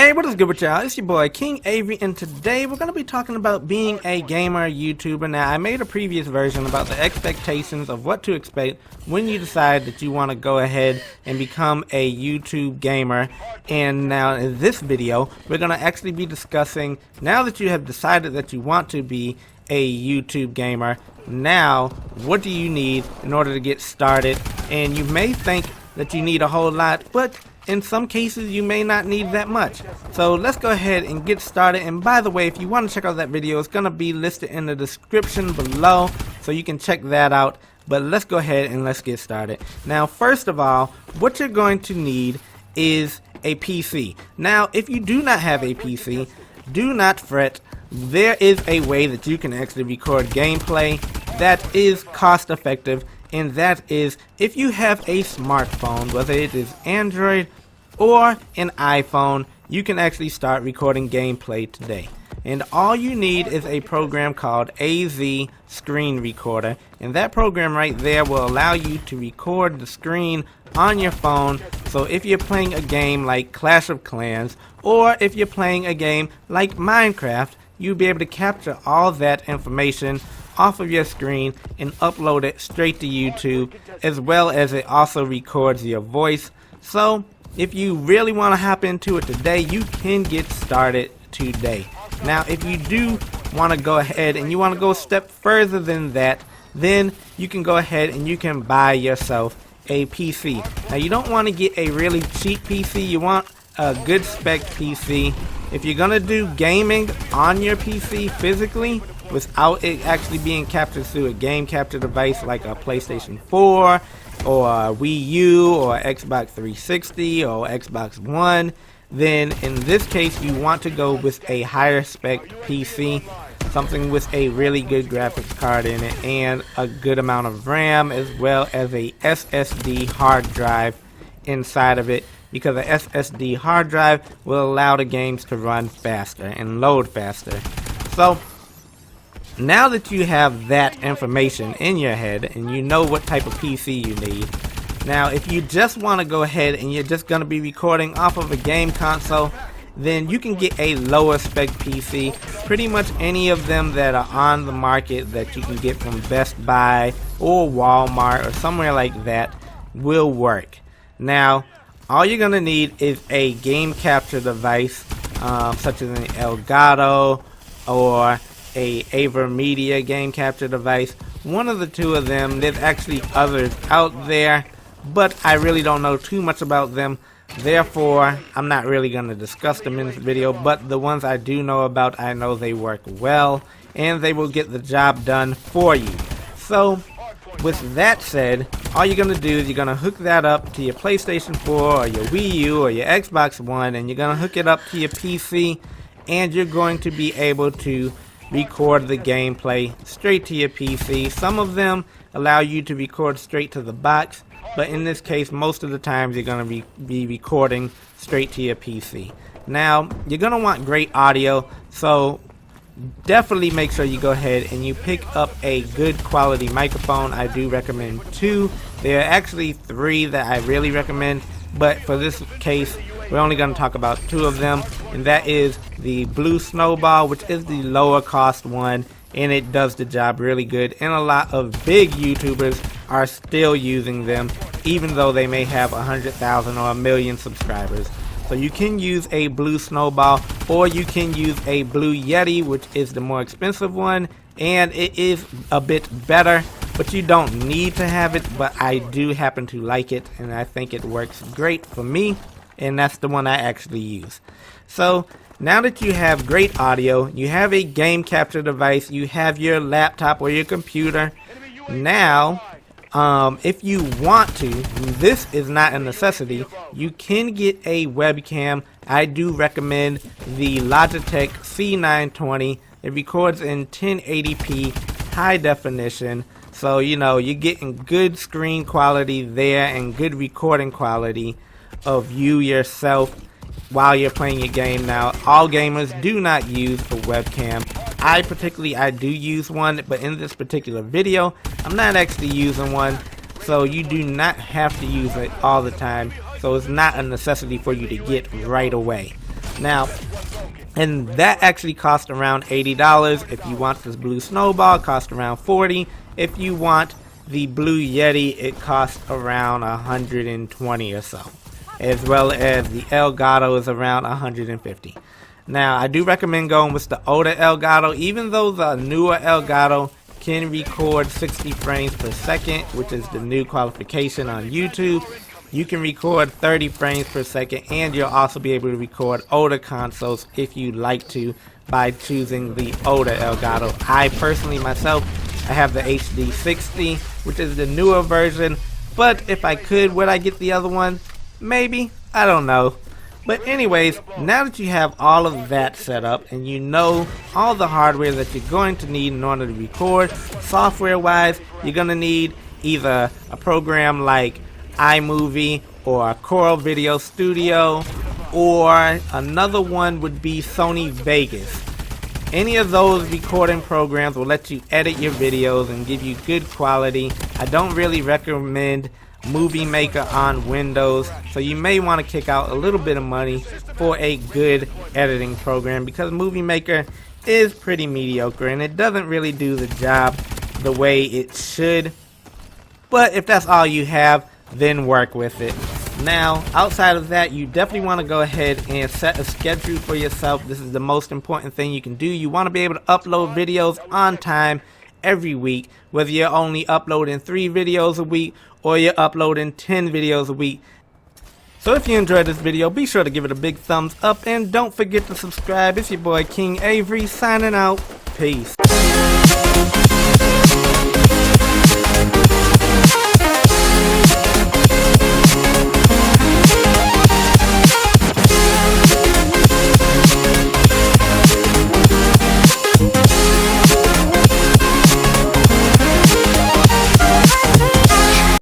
Hey, what is good with y'all? It's your boy King Avery, and today we're going to be talking about being a gamer YouTuber. Now, I made a previous version about the expectations of what to expect when you decide that you want to go ahead and become a YouTube gamer. And now in this video, we're going to actually be discussing, now that you have decided that you want to be a YouTube gamer, now what do you need in order to get started? And you may think that you need a whole lot, but in some cases you may not need that much. So let's go ahead and get started. And by the way, if you want to check out that video, it's going to be listed in the description below, so you can check that out. But let's go ahead and let's get started. Now, first of all, what you're going to need is a PC. Now, if you do not have a PC, do not fret. There is a way that you can actually record gameplay that is cost effective, and that is if you have a smartphone, whether it is Android or an iPhone, you can actually start recording gameplay today. And all you need is a program called AZ Screen Recorder, and that program right there will allow you to record the screen on your phone. So if you're playing a game like Clash of Clans, or if you're playing a game like Minecraft, you'll be able to capture all that information off of your screen and upload it straight to YouTube, as well as it also records your voice. So if you really want to hop into it today, you can get started today. Now, if you do want to go ahead and you want to go a step further than that, then you can go ahead and you can buy yourself a PC. Now, you don't want to get a really cheap PC, you want a good spec PC. If you're gonna do gaming on your PC physically without it actually being captured through a game capture device like a PlayStation 4 or a Wii U or Xbox 360 or Xbox One, then in this case you want to go with a higher spec PC, something with a really good graphics card in it and a good amount of RAM, as well as a SSD hard drive inside of it, because a SSD hard drive will allow the games to run faster and load faster. So now that you have that information in your head and you know what type of PC you need, now if you just want to go ahead and you're just going to be recording off of a game console, then you can get a lower spec PC. Pretty much any of them that are on the market that you can get from Best Buy or Walmart or somewhere like that will work. Now, all you're going to need is a game capture device, such as an Elgato or a Avery Media game capture device. One of the two of them. There's actually others out there, but I really don't know too much about them. Therefore, I'm not really going to discuss them in this video, but the ones I do know about, I know they work well, and they will get the job done for you. So, with that said, all you're going to do is you're going to hook that up to your PlayStation 4 or your Wii U or your Xbox One, and you're going to hook it up to your PC, and you're going to be able to record the gameplay straight to your PC. Some of them allow you to record straight to the box, but in this case, most of the times you're going to be recording straight to your PC. Now, you're going to want great audio, so definitely make sure you go ahead and you pick up a good quality microphone. I do recommend 2. There are actually 3 that I really recommend, but for this case we're only going to talk about 2 of them, and that is the Blue Snowball, which is the lower cost one, and it does the job really good, and a lot of big YouTubers are still using them even though they may have 100,000 or a million subscribers. So you can use a Blue Snowball, or you can use a Blue Yeti, which is the more expensive one, and it is a bit better, but you don't need to have it. But I do happen to like it, and I think it works great for me, and that's the one I actually use. So now that you have great audio, you have a game capture device, you have your laptop or your computer, now if you want to, this is not a necessity, you can get a webcam. I do recommend the Logitech C920. It records in 1080p high definition, so you know you're getting good screen quality there and good recording quality of you yourself while you're playing your game. Now, all gamers do not use a webcam. I do use one, but in this particular video I'm not actually using one, so you do not have to use it all the time. So it's not a necessity for you to get right away. Now, and that actually costs around $80. If you want this blue snowball, it costs around $40. If you want the blue Yeti, it costs around $120 or so. As well as the Elgato is around $150. Now, I do recommend going with the older Elgato, even though the newer Elgato can record 60 frames per second, which is the new qualification on YouTube. You can record 30 frames per second, and you'll also be able to record older consoles if you like to by choosing the older Elgato. I personally myself, I have the HD 60, which is the newer version, but if I could, would I get the other one? Maybe, I don't know. But anyways, now that you have all of that set up and you know all the hardware that you're going to need in order to record, software wise, you're going to need either a program like iMovie or Coral Video Studio, or another one would be Sony Vegas. Any of those recording programs will let you edit your videos and give you good quality. I don't really recommend Movie Maker on Windows, so you may want to kick out a little bit of money for a good editing program, because Movie Maker is pretty mediocre and it doesn't really do the job the way it should. But if that's all you have, then work with it. Now, outside of that, you definitely want to go ahead and set a schedule for yourself. This is the most important thing you can do. You want to be able to upload videos on time every week, whether you're only uploading 3 videos a week or you're uploading 10 videos a week. So if you enjoyed this video, be sure to give it a big thumbs up and don't forget to subscribe. It's your boy King Avery signing out. Peace.